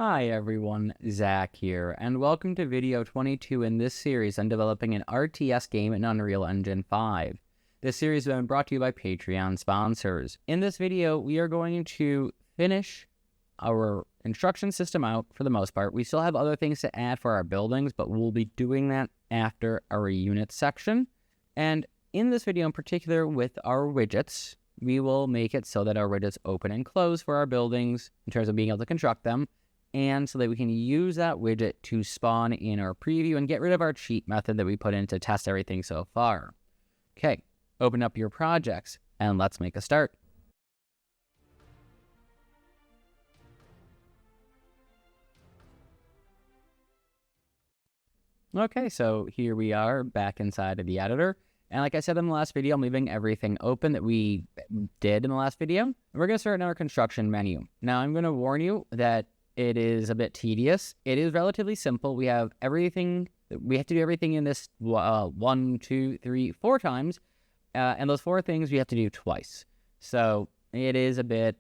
Hi everyone, Zach here, and welcome to video 22 in this series on developing an RTS game in Unreal Engine 5. This series has been brought to you by Patreon sponsors. In this video, we are going to finish our construction system out for the most part. We still have other things to add for our buildings, but we'll be doing that after our unit section. And in this video in particular with our widgets, we will make it so that our widgets open and close for our buildings in terms of being able to construct them, and so that we can use that widget to spawn in our preview and get rid of our cheat method that we put in to test everything so far. Okay, open up your projects and let's make a start. Okay, so here we are back inside of the editor. And like I said in the last video, I'm leaving everything open that we did in the last video. And we're going to start in our construction menu. Now, I'm going to warn you that it is a bit tedious. It is relatively simple. We have everything. We have to do everything in this 1, 2, 3, 4 times. And those 4 things we have to do twice. So it is a bit,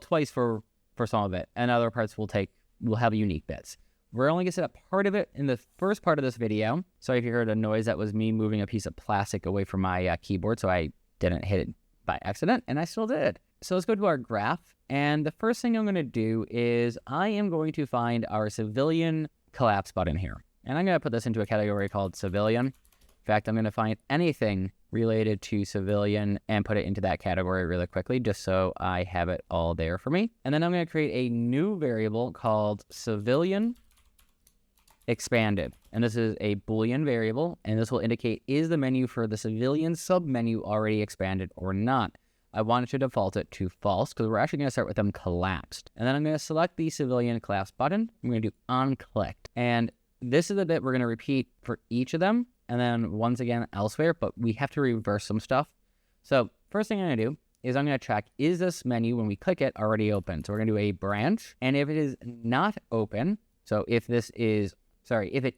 twice for some of it. And other parts will have unique bits. We're only going to set up part of it in the first part of this video. So if you heard a noise, that was me moving a piece of plastic away from my keyboard, so I didn't hit it by accident, and I still did. So let's go to our graph, and the first thing I'm going to do is I am going to find our civilian collapse button here. And I'm going to put this into a category called civilian. In fact, I'm going to find anything related to civilian and put it into that category really quickly, just so I have it all there for me. And then I'm going to create a new variable called civilian expanded, and this is a Boolean variable, and this will indicate is the menu for the civilian submenu already expanded or not. I wanted to default it to false because we're actually going to start with them collapsed. And then I'm going to select the civilian collapse button. I'm going to do onClicked, and this is the bit we're going to repeat for each of them, and then once again elsewhere, but we have to reverse some stuff. So first thing I'm going to do is I'm going to check, is this menu when we click it already open? So we're going to do a branch, and if it is not open, so if it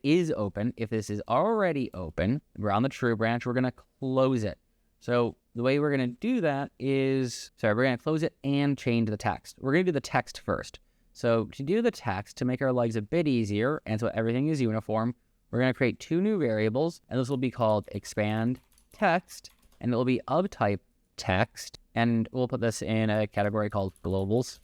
is open, if this is already open, we're on the true branch, we're going to close it. So the way we're going to do that is, we're going to close it and change the text. We're going to do the text first. So to do the text, to make our lives a bit easier, and so everything is uniform, we're going to create 2 new variables, and this will be called expand text, and it will be of type text, and we'll put this in a category called globals,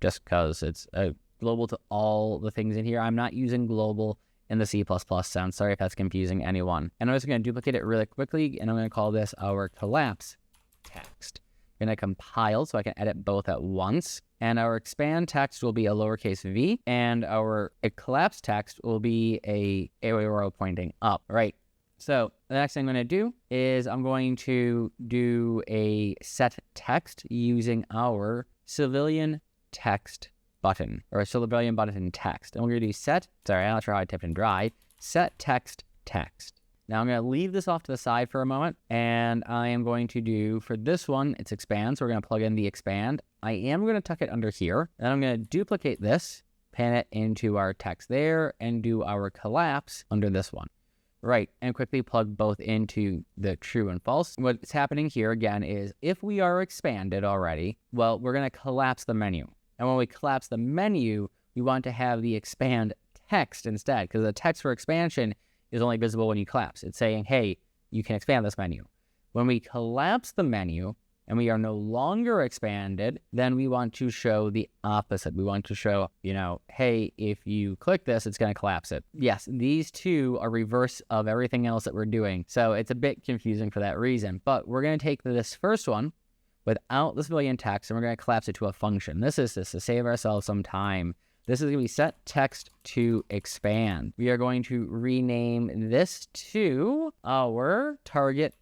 just because it's a global to all the things in here. I'm not using global in the C++ sense. Sorry if that's confusing anyone. And I'm just going to duplicate it really quickly, and I'm going to call this our collapse text. I'm going to compile so I can edit both at once. And our expand text will be a lowercase v, and our collapse text will be a arrow pointing up. Right. So the next thing I'm going to do is I'm going to do a set text using our civilian text button, or a civilian button text. And we're going to do I'm not sure how I typed in dry, set text. Now I'm going to leave this off to the side for a moment, and I am going to do, for this one, it's expand, so we're going to plug in the expand. I am going to tuck it under here, and I'm going to duplicate this, pan it into our text there, and do our collapse under this one. Right, and quickly plug both into the true and false. What's happening here, again, is if we are expanded already, well, we're going to collapse the menu. And when we collapse the menu, we want to have the expand text instead, because the text for expansion is only visible when you collapse. It's saying, hey, you can expand this menu. When we collapse the menu and we are no longer expanded, then we want to show the opposite. We want to show, hey, if you click this, it's going to collapse it. Yes, these two are reverse of everything else that we're doing. So it's a bit confusing for that reason. But we're going to take this first one without the civilian text, and we're going to collapse it to a function. This is just to save ourselves some time. This is going to be set text to expand. We are going to rename this to our target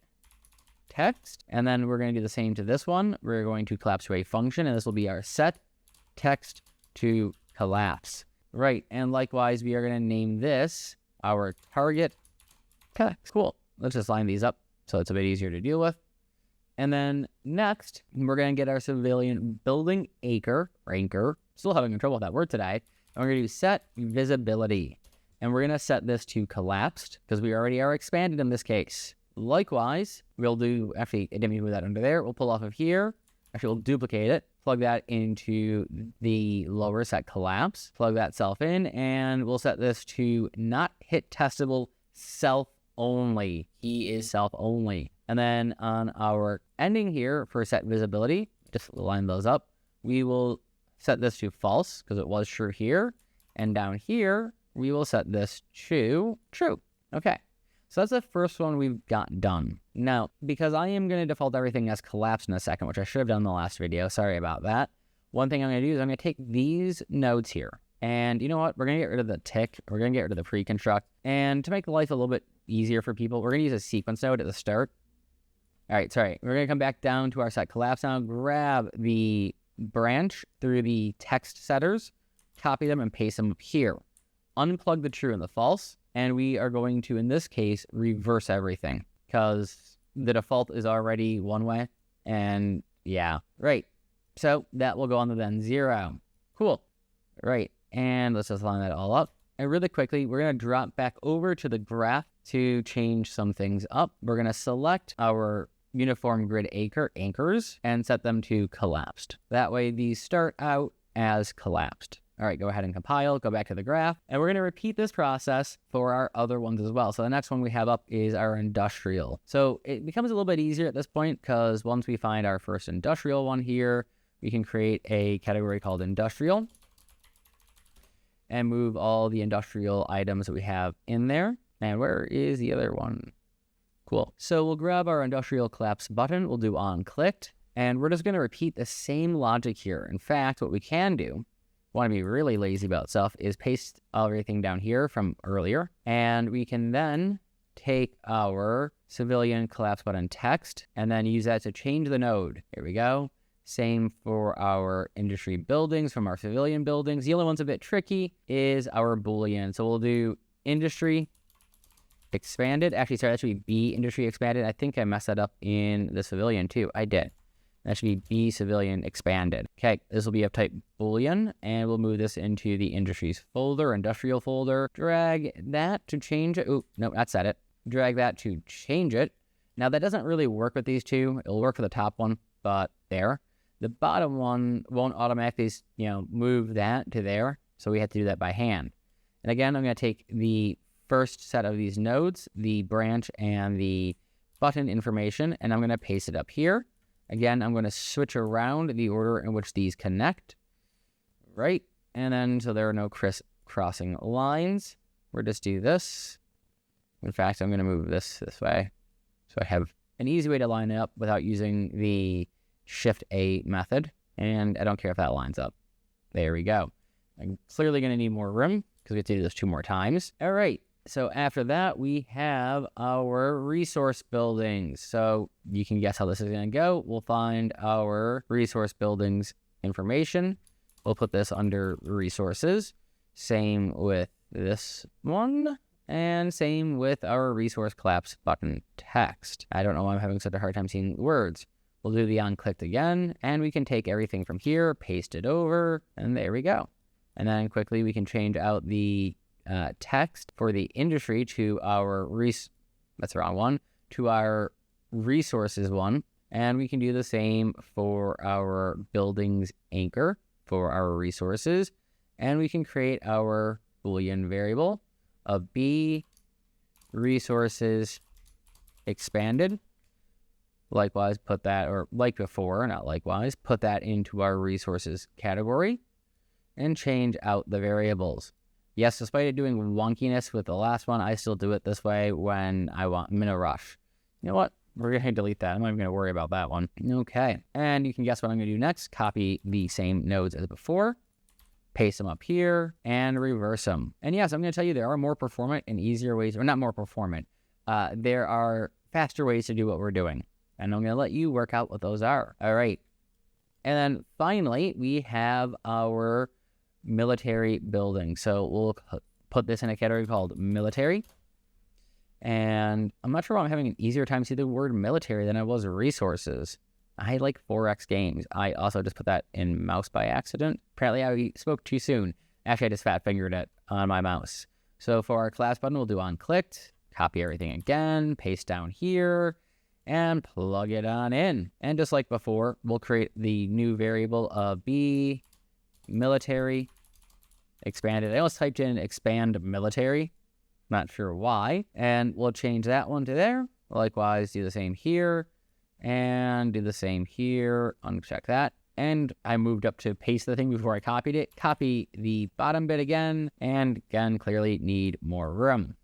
text, and then we're going to do the same to this one. We're going to collapse to a function, and this will be our set text to collapse. Right, and likewise, we are going to name this our target text. Cool. Let's just line these up so it's a bit easier to deal with. And then next, we're going to get our civilian building anchor, still having trouble with that word today. And we're going to do set visibility. And we're going to set this to collapsed because we already are expanded in this case. Likewise, we'll do, actually, I didn't mean to move that under there. We'll pull off of here. Actually, we'll duplicate it, plug that into the lower set collapse, plug that self in, and we'll set this to not hit testable self only. Key is self only. And then on our ending here for set visibility, just line those up, we will set this to false because it was true here. And down here, we will set this to true. Okay. So that's the first one we've got done. Now, because I am going to default everything as collapsed in a second, which I should have done in the last video. Sorry about that. One thing I'm going to do is I'm going to take these nodes here. And you know what? We're going to get rid of the tick. We're going to get rid of the pre-construct. And to make life a little bit easier for people, we're going to use a sequence node at the start. All right, sorry. We're going to come back down to our set collapse now. Grab the branch through the text setters, copy them, and paste them up here. Unplug the true and the false. And we are going to, in this case, reverse everything because the default is already one way. And yeah, right. So that will go on to then 0. Cool. Right. And let's just line that all up. And really quickly, we're going to drop back over to the graph to change some things up. We're going to select our uniform grid anchors and set them to collapsed. That way these start out as collapsed. All right, go ahead and compile, go back to the graph, and we're going to repeat this process for our other ones as well. So the next one we have up is our industrial. So it becomes a little bit easier at this point because once we find our first industrial one here, we can create a category called industrial and move all the industrial items that we have in there. And where is the other one? Cool. So we'll grab our industrial collapse button, we'll do on clicked, and we're just going to repeat the same logic here. In fact, what we can do, want to be really lazy about stuff, is paste everything down here from earlier, and we can then take our civilian collapse button text and then use that to change the node. Here we go. Same for our industry buildings from our civilian buildings. The only one's a bit tricky is our Boolean. So we'll do industry expanded. Actually, sorry, that should be B industry expanded. I think I messed that up in the civilian too. I did. That should be B civilian expanded. Okay, this will be of type Boolean, and we'll move this into the industries folder, industrial folder. Drag that to change it. Oh, no, that's set it. Drag that to change it. Now, that doesn't really work with these two. It'll work for the top one, but there. The bottom one won't automatically, move that to there, so we have to do that by hand. And again, I'm going to take the first set of these nodes, the branch and the button information, and I'm going to paste it up here. Again, I'm going to switch around the order in which these connect, right? And then, so there are no crossing lines. We'll just do this. In fact, I'm going to move this way. So I have an easy way to line it up without using the Shift-A method. And I don't care if that lines up. There we go. I'm clearly going to need more room because we have to do this 2 more times. All right. So after that, we have our resource buildings. So you can guess how this is going to go. We'll find our resource buildings information. We'll put this under resources. Same with this one. And same with our resource collapse button text. I don't know why I'm having such a hard time seeing words. We'll do the on clicked again. And we can take everything from here, paste it over, and there we go. And then quickly we can change out the text for the industry to our that's the wrong one, to our resources one. And we can do the same for our buildings anchor for our resources. And we can create our Boolean variable of B resources expanded. Likewise, put that, or like before, not likewise, put that into our resources category and change out the variables. Yes, despite it doing wonkiness with the last one, I still do it this way when I'm in a rush. You know what? We're going to delete that. I'm not even going to worry about that one. Okay. And you can guess what I'm going to do next. Copy the same nodes as before, paste them up here, and reverse them. And yes, I'm going to tell you there are more performant and easier ways, or not more performant. There are faster ways to do what we're doing. And I'm going to let you work out what those are. All right. And then finally, we have our military building. So we'll put this in a category called military. And I'm not sure why I'm having an easier time seeing the word military than I was resources. I like 4X games. I also just put that in mouse by accident. Apparently I spoke too soon. Actually, I just fat fingered it on my mouse. So for our class button, we'll do on clicked, copy everything again, paste down here. and plug it on in. And just like before, we'll create the new variable of B military expanded. I almost typed in expand military. Not sure why. And we'll change that one to there. Likewise, do the same here and do the same here. Uncheck that. And I moved up to paste the thing before I copied it. Copy the bottom bit again, and again, clearly need more room.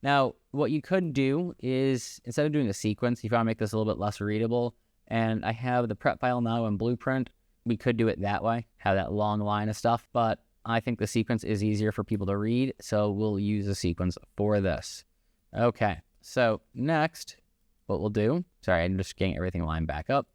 Now, what you could do is, instead of doing a sequence, if you want to make this a little bit less readable, and I have the prep file now in Blueprint, we could do it that way, have that long line of stuff, but I think the sequence is easier for people to read, so we'll use a sequence for this. Okay, so next, what we'll do, sorry, I'm just getting everything lined back up,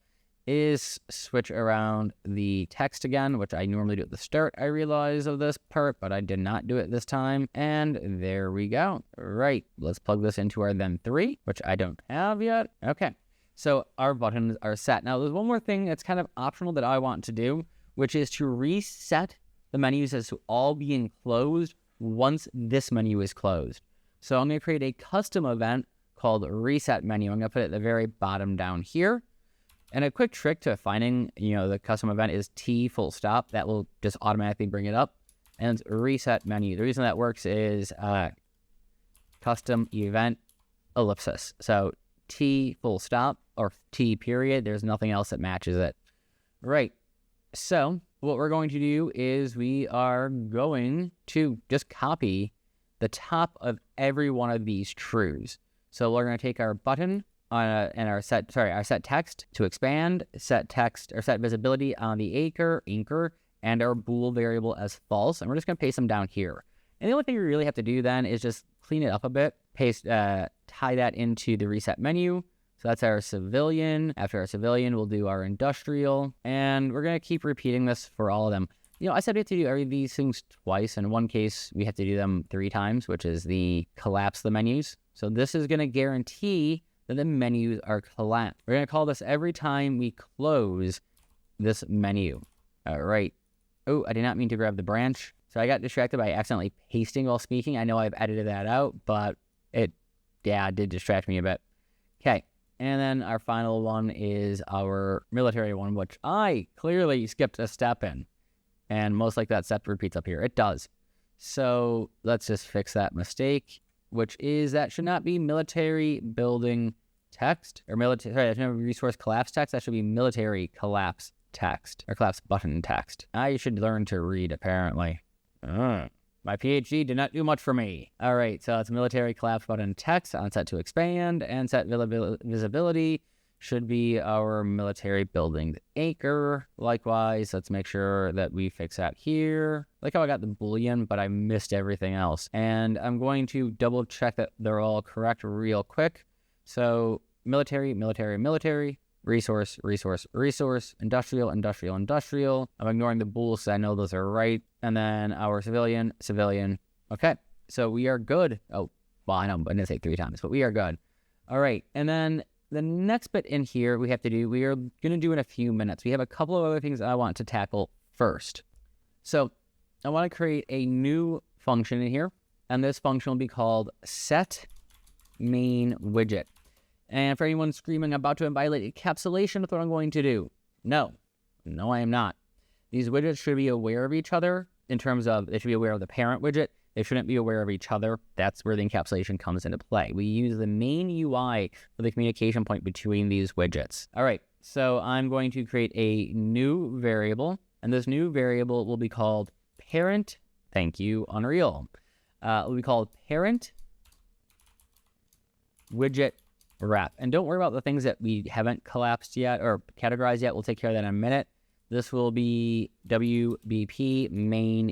is switch around the text again, which I normally do at the start, I realize, of this part, but I did not do it this time. And there we go. Right, let's plug this into our then 3, which I don't have yet. Okay, so our buttons are set. Now, there's one more thing that's kind of optional that I want to do, which is to reset the menus as to all being closed once this menu is closed. So I'm going to create a custom event called reset menu. I'm going to put it at the very bottom down here. And a quick trick to finding, the custom event is T full stop. That will just automatically bring it up. And reset menu. The reason that works is custom event ellipsis. So T full stop or T period. There's nothing else that matches it. Right. So what we're going to do is we are going to just copy the top of every one of these trues. So we're going to take our button and our set text to expand, set text or set visibility on the anchor, and our bool variable as false. And we're just going to paste them down here. And the only thing we really have to do then is just clean it up a bit, tie that into the reset menu. So that's our civilian. After our civilian, we'll do our industrial. And we're going to keep repeating this for all of them. I said we have to do every these things twice. In one case, we have to do them 3 times, which is the collapse the menus. So this is going to guarantee that the menus are collapsed. We're going to call this every time we close this menu. All right. Oh, I did not mean to grab the branch. So I got distracted by accidentally pasting while speaking. I know I've edited that out, but it did distract me a bit. Okay. And then our final one is our military one, which I clearly skipped a step in. And most like that step repeats up here. It does. So let's just fix that mistake, which is that should not be military building text or military, sorry, that should be resource collapse text. That should be military collapse text or collapse button text. I should learn to read, apparently. My PhD did not do much for me. All right, so it's military collapse button text on set to expand, and set visibility should be our military building anchor. Likewise, let's make sure that we fix that here. Like how I got the Boolean, but I missed everything else. And I'm going to double check that they're all correct real quick. So military, resource, industrial. I'm ignoring the bool so I know those are right. And then our civilian. Okay, so we are good. Oh, well, I know, but I didn't say 3 times, but we are good. All right, and then the next bit in here we are going to do in a few minutes. We have a couple of other things I want to tackle first. So I want to create a new function in here, and this function will be called set main widget. And for anyone screaming about to violate encapsulation, that's what I'm going to do. No, I am not. These widgets should be aware of each other in terms of they should be aware of the parent widget. They shouldn't be aware of each other. That's where the encapsulation comes into play. We use the main UI for the communication point between these widgets. All right, so I'm going to create a new variable, and this new variable will be called parent. Thank you, Unreal. It will be called parent widget ref. And don't worry about the things that we haven't collapsed yet or categorized yet. We'll take care of that in a minute. This will be WBP main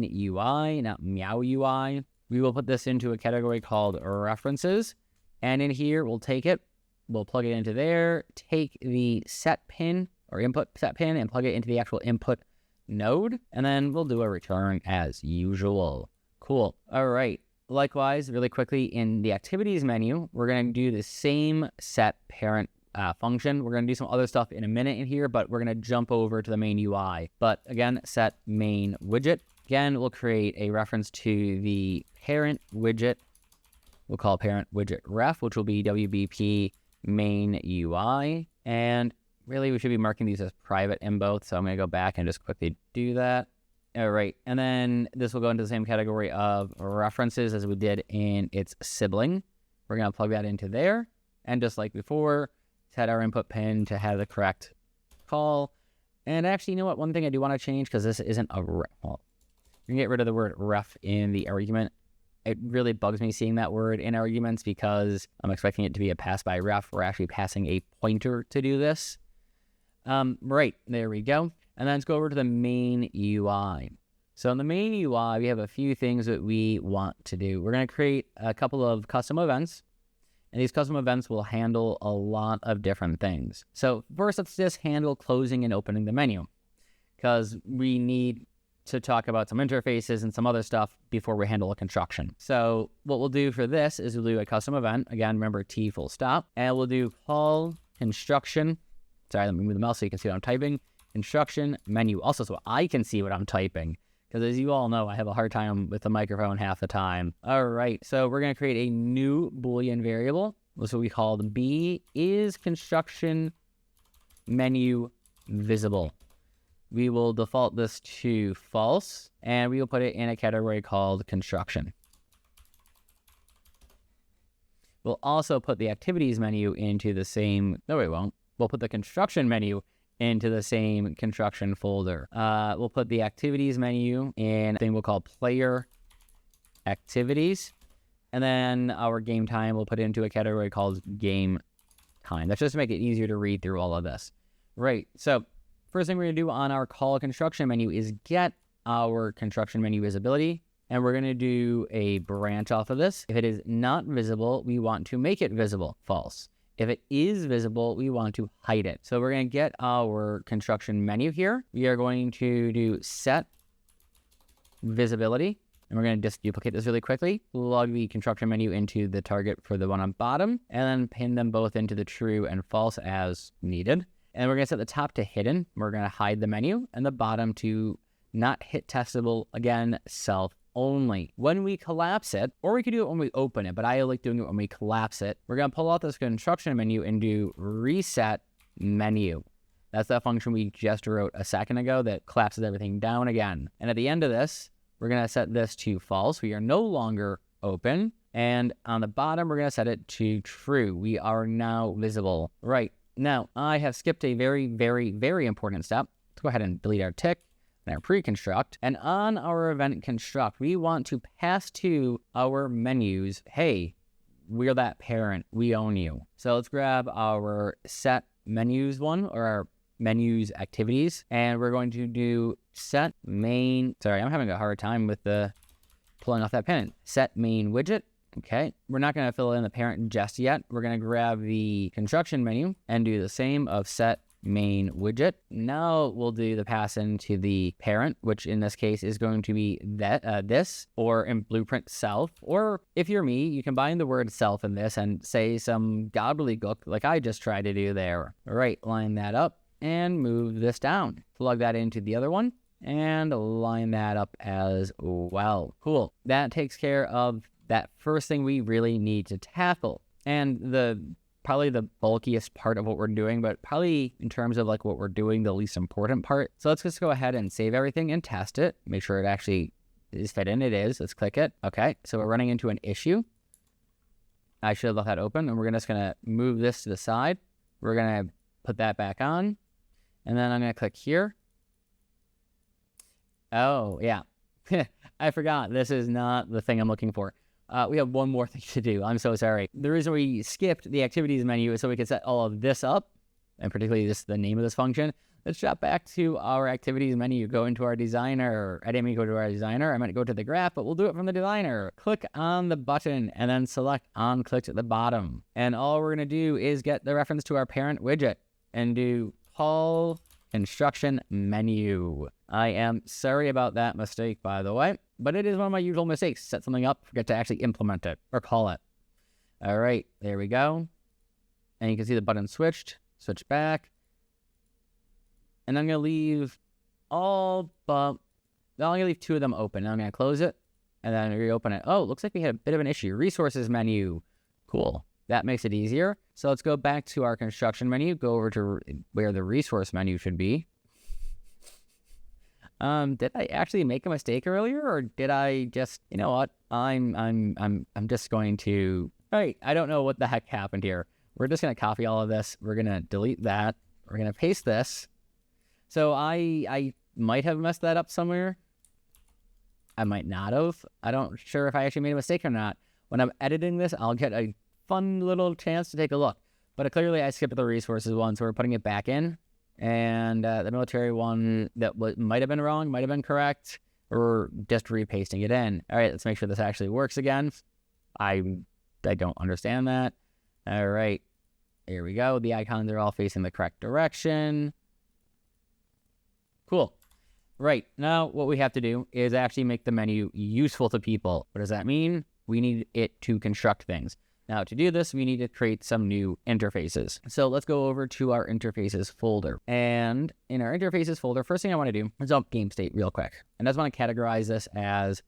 UI, not meow UI. We will put this into a category called references. And in here, we'll take it, we'll plug it into there, take the set pin or input set pin and plug it into the actual input node. And then we'll do a return as usual. Cool. All right. Likewise, really quickly in the activities menu, we're going to do the same set parent function. We're going to do some other stuff in a minute in here, but we're going to jump over to the main UI. But again, set main widget. Again, we'll create a reference to the parent widget We'll call parent widget ref, which will be WBP main UI. And really, we should be marking these as private in both. So I'm going to go back and just quickly do that. All right. And then this will go into the same category of references as we did in its sibling. We're going to plug that into there. And just like before, set our input pin to have the correct call. And actually, you know what? One thing I do want to change, because this isn't a ref. Well, we can get rid of the word ref in the argument. It really bugs me seeing that word in arguments because I'm expecting it to be a pass by ref. We're actually passing a pointer to do this. Right, there we go. And then let's go over to the main UI. So in the main UI, we have a few things that we want to do. We're going to create a couple of custom events. And these custom events will handle a lot of different things. So first, let's just handle closing and opening the menu, because we need to talk about some interfaces and some other stuff before we handle a construction. So what we'll do for this is we'll do a custom event. Again, remember T full stop. And we'll do call construction. Sorry, let me move the mouse so you can see what I'm typing. Construction menu. Also, so I can see what I'm typing, because as you all know, I have a hard time with the microphone half the time. All right, so we're going to create a new Boolean variable. That's what we call the B is construction menu visible. We will default this to false, and we will put it in a category called construction. We'll also put the activities menu into the same, no, we won't. We'll put the construction menu into the same construction folder. We'll put the activities menu in a thing we'll call player activities. And then our game time we'll put into a category called game time. That's just to make it easier to read through all of this. Right, so first thing we're going to do on our call construction menu is get our construction menu visibility. And we're going to do a branch off of this. If it is not visible, we want to make it visible, false. If it is visible, we want to hide it. So we're going to get our construction menu here. We are going to do set visibility. And we're going to just duplicate this really quickly. Plug the construction menu into the target for the one on bottom. And then pin them both into the true and false as needed. And we're going to set the top to hidden. We're going to hide the menu. And the bottom to not hit testable. Again, self only. When we collapse it, or we could do it when we open it, but I like doing it when we collapse it, we're going to pull out this construction menu and do reset menu. That's that function we just wrote a second ago that collapses everything down again. And at the end of this, we're going to set this to false. We are no longer open. And on the bottom, we're going to set it to true. We are now visible. Right. Now, I have skipped a very, very, very important step. Let's go ahead and delete our tick. And our pre-construct, and on our event construct, we want to pass to our menus, hey, we're that parent, we own you. So let's grab our set menus one, or our menus activities, and we're going to do set main, sorry, I'm having a hard time with the pulling off that pin. Set main widget. Okay, we're not going to fill in the parent just yet. We're going to grab the construction menu and do the same of set main widget. Now we'll do the pass into the parent, which in this case is going to be that this, or in Blueprint self, or if you're me, you combine the word self in this and say some gobbledygook like I just tried to do there. All right, line that up and move this down. Plug that into the other one and line that up as well. Cool. That takes care of that first thing we really need to tackle. And probably the bulkiest part of what we're doing, but probably in terms of like what we're doing, the least important part. So let's just go ahead and save everything and test it. Make sure it actually is fit in. It is. Let's click it. Okay. So we're running into an issue. I should have left that open, and we're just going to move this to the side. We're going to put that back on, and then I'm going to click here. Oh, yeah. I forgot. This is not the thing I'm looking for. We have one more thing to do. I'm so sorry. The reason we skipped the activities menu is so we could set all of this up, and particularly this the name of this function. Let's drop back to our activities menu. Go into our designer. I didn't mean go to our designer. I meant to go to the graph, but we'll do it from the designer. Click on the button and then select on clicked at the bottom. And all we're going to do is get the reference to our parent widget and do call construction menu. I am sorry about that mistake, by the way, but it is one of my usual mistakes. Set something up, forget to actually implement it or call it. All right, there we go. And you can see the button switched, switch back. And I'm going to leave I'm going to leave two of them open. I'm going to close it and then reopen it. Oh, it looks like we had a bit of an issue. Resources menu. Cool. That makes it easier. So let's go back to our construction menu, go over to where the resource menu should be. Did I actually make a mistake earlier, or did I just, you know what? I'm just going to, all right, I don't know what the heck happened here. We're just going to copy all of this. We're going to delete that. We're going to paste this. So I might have messed that up somewhere. I might not have. I don't sure if I actually made a mistake or not. When I'm editing this, I'll get a fun little chance to take a look. But clearly I skipped the resources one, so we're putting it back in. And the military one that might have been wrong, might have been correct. We're just repasting it in. All right, let's make sure this actually works again. I don't understand that. All right, here we go. The icons are all facing the correct direction. Cool. Right, now what we have to do is actually make the menu useful to people. What does that mean? We need it to construct things. Now, to do this, we need to create some new interfaces. So let's go over to our interfaces folder. And in our interfaces folder, first thing I want to do is up game state real quick. And I just want to categorize this as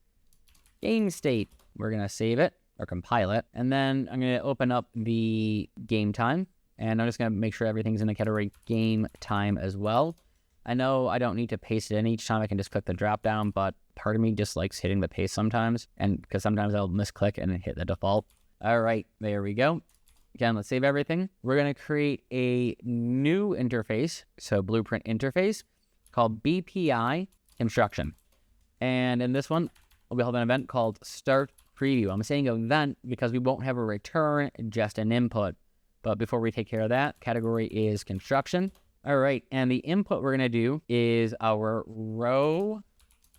game state. We're going to save it or compile it. And then I'm going to open up the game time. And I'm just going to make sure everything's in the category game time as well. I know I don't need to paste it in each time. I can just click the drop down, but part of me just likes hitting the paste sometimes. And because sometimes I'll misclick and hit the default. All right, there we go. Again, let's save everything. We're going to create a new interface, so blueprint interface, called BPI construction. And in this one, we'll have an event called start preview. I'm saying event because we won't have a return, just an input. But before we take care of that, category is construction. All right, and the input we're going to do is our row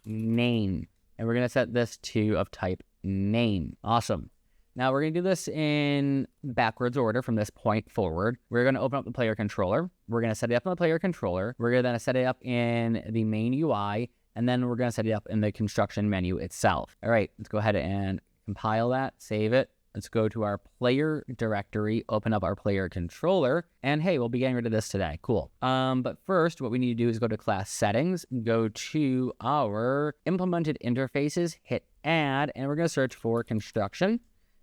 name. And we're going to set this to of type name. Awesome. Now we're going to do this in backwards order from this point forward. We're going to open up the player controller. We're going to set it up in the player controller. We're going to set it up in the main UI, and then we're going to set it up in the construction menu itself. All right, let's go ahead and compile that, save it. Let's go to our player directory, open up our player controller, and hey, we'll be getting rid of this today. Cool. But first, what we need to do is go to class settings, go to our implemented interfaces, hit add, and we're going to search for construction.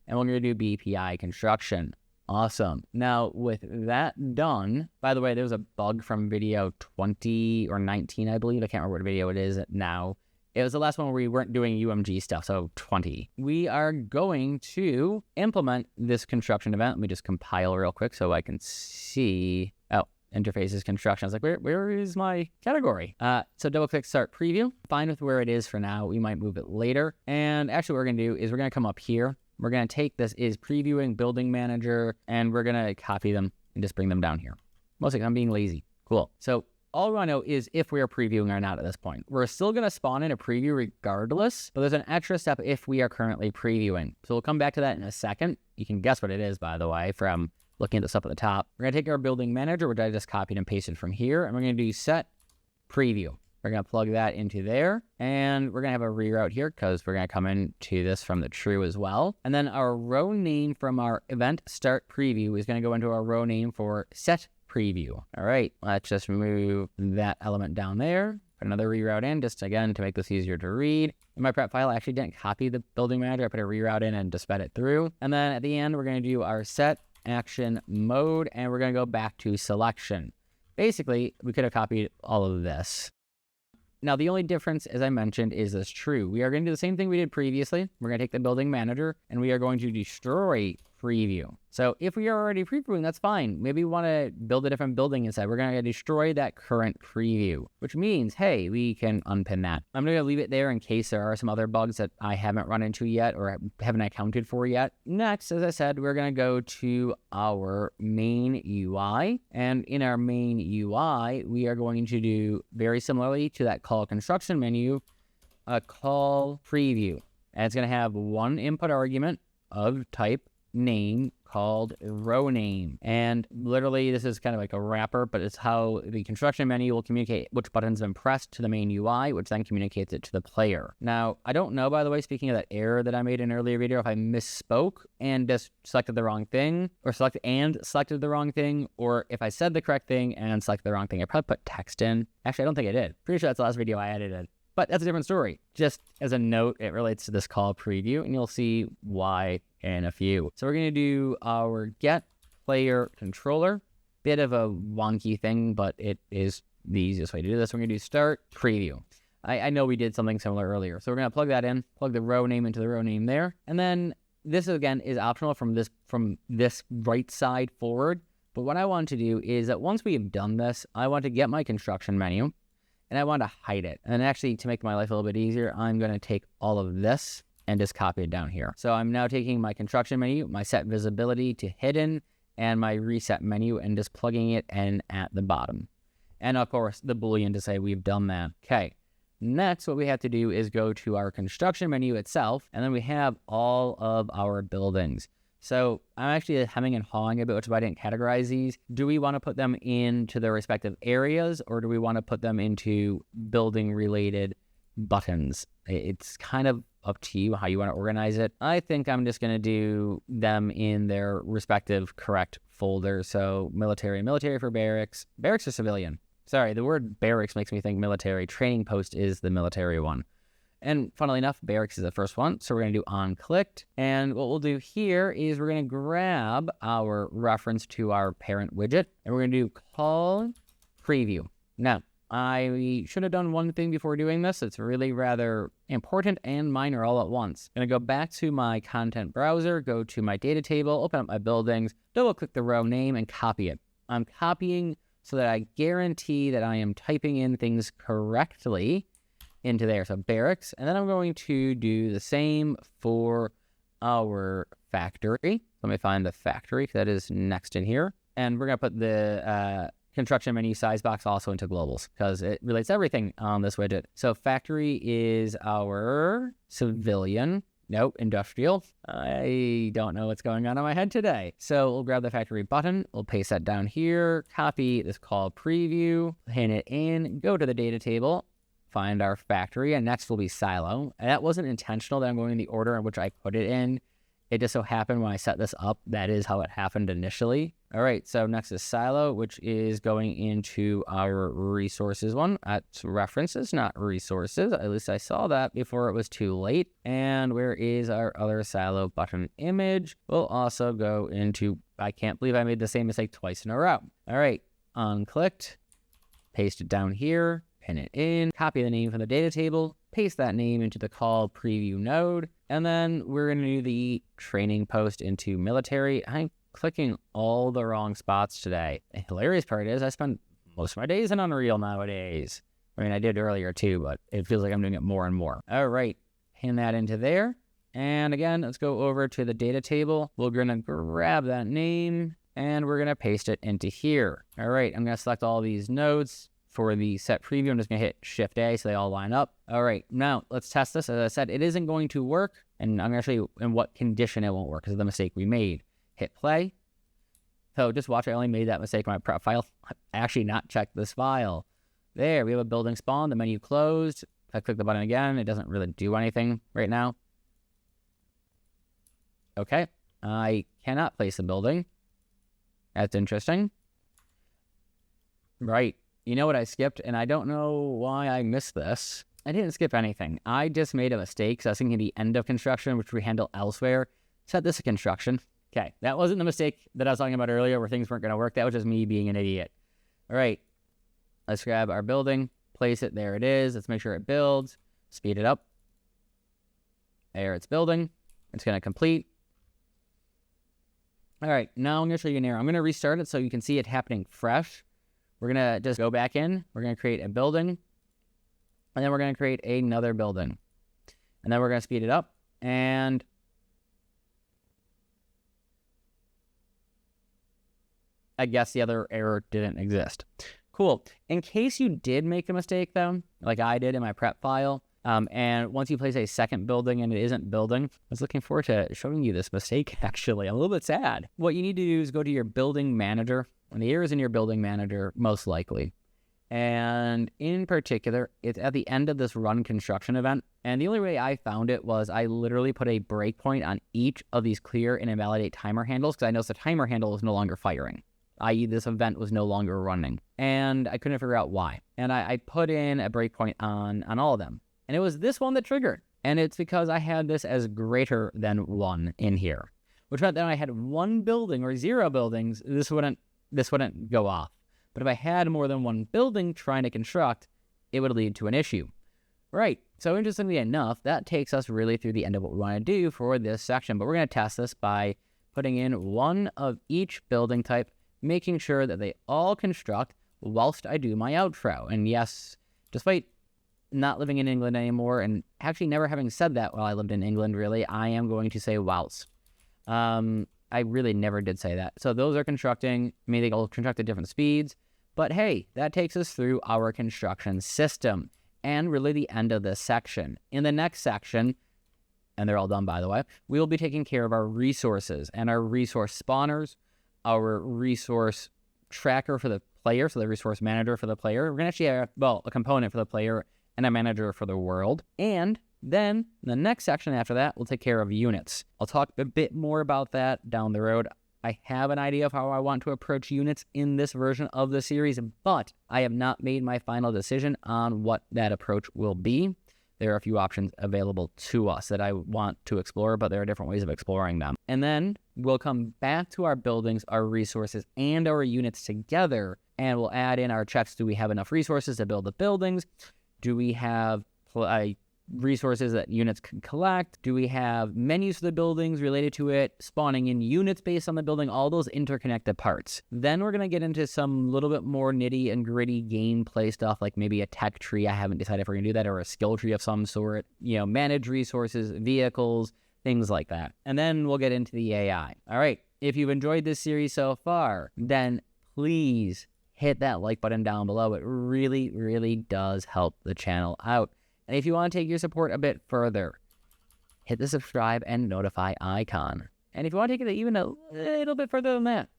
And we're going to do BPI construction. Awesome. Now, with that done, by the way, there was a bug from video 20 or 19, I believe. I can't remember what video it is now. It was the last one where we weren't doing UMG stuff, so 20. We are going to implement this construction event. Let me just compile real quick so I can see. Oh, interfaces construction. I was like, where is my category? So double click start preview. Fine with where it is for now. We might move it later. And actually what we're going to do is we're going to come up here. We're going to take this is previewing building manager, and we're going to copy them and just bring them down here. Mostly I'm being lazy. Cool. So all we want to know is if we are previewing or not at this point. We're still going to spawn in a preview regardless, but there's an extra step if we are currently previewing. So we'll come back to that in a second. You can guess what it is, by the way, from looking at the stuff at the top. We're going to take our building manager, which I just copied and pasted from here, and we're going to do set preview. We're going to plug that into there, and we're going to have a reroute here because we're going to come into this from the true as well. And then our row name from our event start preview is going to go into our row name for set preview. All right, let's just remove that element down there. Put another reroute in just again to make this easier to read. In my prep file, I actually didn't copy the building manager. I put a reroute in and just sped it through. And then at the end, we're going to do our set action mode, and we're going to go back to selection. Basically, we could have copied all of this. Now, the only difference, as I mentioned, is this true. We are going to do the same thing we did previously. We're going to take the building manager, and we are going to destroy preview. So if we are already previewing, that's fine. Maybe we want to build a different building instead. We're going to destroy that current preview, which means, hey, we can unpin that. I'm going to leave it there in case there are some other bugs that I haven't run into yet or haven't accounted for yet. Next, as I said, we're going to go to our main UI. And in our main UI, we are going to do very similarly to that call construction menu, a call preview. And it's going to have one input argument of type name called row name. And literally this is kind of like a wrapper, but it's how the construction menu will communicate which buttons have been pressed to the main UI, which then communicates it to the player. Now, I don't know, by the way, speaking of that error that I made in an earlier video, if I misspoke and just selected the wrong thing, or selected the wrong thing, or if I said the correct thing and selected the wrong thing. I probably put text in. Actually, I don't think I did. Pretty sure that's the last video I edited. But that's a different story. Just as a note, it relates to this call preview, and you'll see why in a few. So we're going to do our get player controller. Bit of a wonky thing, but it is the easiest way to do this. We're going to do start preview. I know we did something similar earlier. So we're going to plug that in, plug the row name into the row name there. And then this, again, is optional from this right side forward. But what I want to do is that once we have done this, I want to get my construction menu, and I want to hide it. And actually, to make my life a little bit easier, I'm going to take all of this and just copy it down here. So I'm now taking my construction menu, my set visibility to hidden, and my reset menu, and just plugging it in at the bottom. And of course, the Boolean to say we've done that. Okay. Next, what we have to do is go to our construction menu itself, and then we have all of our buildings. So I'm actually hemming and hawing a bit, which is why I didn't categorize these. Do we want to put them into their respective areas, or do we want to put them into building-related buttons? It's kind of up to you how you want to organize it. I think I'm just going to do them in their respective correct folders. So military for barracks. Barracks or civilian? Sorry, the word barracks makes me think military. Training post is the military one. And funnily enough, barracks is the first one. So we're going to do on clicked. And what we'll do here is we're going to grab our reference to our parent widget, and we're going to do call preview. Now, I should have done one thing before doing this. It's really rather important and minor all at once. I'm going to go back to my content browser, go to my data table, open up my buildings, double click the row name, and copy it. I'm copying so that I guarantee that I am typing in things correctly into there. So barracks, and then I'm going to do the same for our factory. Let me find the factory, that is next in here. And we're going to put the construction menu size box also into globals because it relates everything on this widget. So factory is our civilian. Nope, industrial. I don't know what's going on in my head today. So we'll grab the factory button. We'll paste that down here. Copy this call preview. Hit it in. Go to the data table. Find our factory. And next will be silo. And that wasn't intentional that I'm going in the order in which I put it in. It just so happened when I set this up, that is how it happened initially. All right, so next is silo, which is going into our resources one. That's references, not resources. At least I saw that before it was too late. And where is our other silo button image? We'll also go into, I can't believe I made the same mistake twice in a row. All right, unclicked, paste it down here, pin it in, copy the name from the data table, paste that name into the call preview node, and then we're going to do the training post into military. I'm clicking all the wrong spots today. The hilarious part is I spend most of my days in Unreal nowadays. I mean, I did earlier too, but it feels like I'm doing it more and more. All right, pin that into there. And again, let's go over to the data table. We're going to grab that name, and we're going to paste it into here. All right, I'm going to select all these nodes. For the set preview, I'm just going to hit Shift A so they all line up. All right, now let's test this. As I said, it isn't going to work, and I'm going to show you in what condition it won't work because of the mistake we made. Hit play. So just watch, I only made that mistake in my prep file. I've actually not checked this file. There, we have a building spawn, the menu closed. If I click the button again, it doesn't really do anything right now. Okay, I cannot place a building. That's interesting. Right. You know what I skipped, and I don't know why I missed this. I didn't skip anything. I just made a mistake, so I was thinking the end of construction, which we handle elsewhere. Set this to construction. Okay, that wasn't the mistake that I was talking about earlier where things weren't going to work. That was just me being an idiot. All right, let's grab our building, place it. There it is. Let's make sure it builds. Speed it up. There, it's building. It's going to complete. All right, now I'm going to show you an error. I'm going to restart it so you can see it happening fresh. We're going to just go back in. We're going to create a building. And then we're going to create another building. And then we're going to speed it up. And I guess the other error didn't exist. Cool. In case you did make a mistake, though, like I did in my prep file, and once you place a second building and it isn't building, I was looking forward to showing you this mistake, actually. I'm a little bit sad. What you need to do is go to your building manager. And the error is in your building manager, most likely. And in particular, it's at the end of this run construction event. And the only way I found it was I literally put a breakpoint on each of these clear and invalidate timer handles because I noticed the timer handle was no longer firing, i.e. this event was no longer running. And I couldn't figure out why. And I put in a breakpoint on all of them. And it was this one that triggered. And it's because I had this as greater than 1 in here, which meant that I had 1 building or 0 buildings, this wouldn't go off. But if I had more than 1 building trying to construct, it would lead to an issue. Right, so interestingly enough, that takes us really through the end of what we want to do for this section. But we're going to test this by putting in 1 of each building type, making sure that they all construct whilst I do my outro. And yes, despite not living in England anymore, and actually never having said that while I lived in England, really, I am going to say whilst. I really never did say that. So those are constructing. Maybe they'll construct at different speeds. But hey, that takes us through our construction system and really the end of this section. In the next section, and they're all done by the way, we will be taking care of our resources and our resource spawners, our resource tracker for the player, so the resource manager for the player. We're going to actually have, well, a component for the player and a manager for the world. And then the next section after that, we'll take care of units. I'll talk a bit more about that down the road. I have an idea of how I want to approach units in this version of the series, but I have not made my final decision on what that approach will be. There are a few options available to us that I want to explore, but there are different ways of exploring them. And then we'll come back to our buildings, our resources, and our units together, and we'll add in our checks. Do we have enough resources to build the buildings? Do we have resources that units can collect? Do we have menus for the buildings related to it, spawning in units based on the building, all those interconnected parts? Then we're going to get into some little bit more nitty and gritty gameplay stuff, like maybe a tech tree. I haven't decided if we're going to do that, or a skill tree of some sort, manage resources, vehicles, things like that. And then we'll get into the AI. All right, if you've enjoyed this series so far, then please hit that like button down below. It really, really does help the channel out. And if you want to take your support a bit further, hit the subscribe and notify icon. And if you want to take it even a little bit further than that,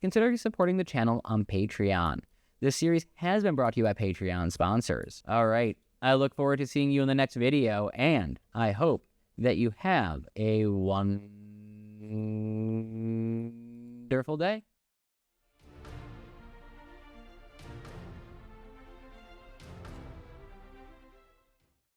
consider supporting the channel on Patreon. This series has been brought to you by Patreon sponsors. All right, I look forward to seeing you in the next video, and I hope that you have a wonderful day.